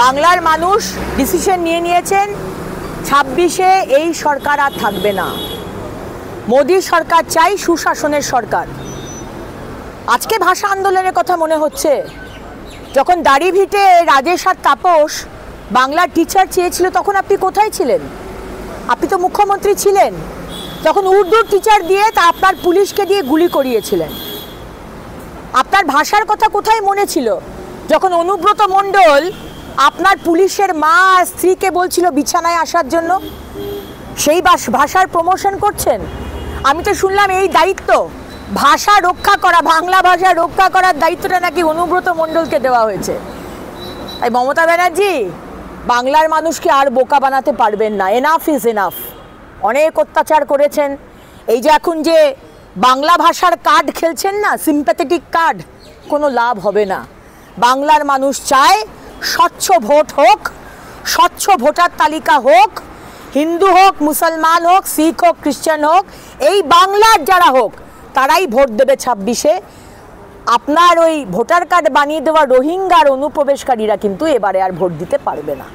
বাংলার মানুষ ডিসিশন নিয়েছেন 26-এ এই সরকার আর থাকবে না। মোদী সরকার চাই, সুশাসনের সরকার। আজকে ভাষা আন্দোলনের কথা মনে হচ্ছে, যখন দাড়িভিটে রাজেশ আর তাপস বাংলার টিচার চেয়েছিল তখন আপনি কোথায় ছিলেন? আপনি তো মুখ্যমন্ত্রী ছিলেন। তখন উর্দুর টিচার দিয়ে তা আপনার পুলিশকে দিয়ে গুলি করিয়েছিলেন। আপনার ভাষার কথা কোথায় মনে ছিল যখন অনুব্রত মণ্ডল আপনার পুলিশের মা আর স্ত্রীকে বলছিল বিছানায় আসার জন্য? সেই ভাষার প্রমোশন করছেন। আমি তো শুনলাম এই দায়িত্ব ভাষা রক্ষা করা, বাংলা ভাষা রক্ষা করার দায়িত্বটা নাকি অনুব্রত মণ্ডলকে দেওয়া হয়েছে। তাই মমতা ব্যানার্জি, বাংলার মানুষকে আর বোকা বানাতে পারবেন না। Enough is enough. অনেক অত্যাচার করেছেন। এই যে এখন যে বাংলা ভাষার কার্ড খেলছেন না, সিম্প্যাথেটিক কার্ড, কোনো লাভ হবে না। বাংলার মানুষ চায় স্বচ্ছ ভোট হোক, স্বচ্ছ ভোটার তালিকা হোক, হিন্দু হোক, মুসলমান হোক, শিখ হোক, খ্রিস্টান হোক, এই বাংলার যারা হোক তারাই ভোট দেবে 26-এ। আপনার ওই ভোটার কার্ড বানিয়ে দেওয়া রোহিঙ্গার অনুপ্রবেশকারীরা কিন্তু এবারে আর ভোট দিতে পারবে না।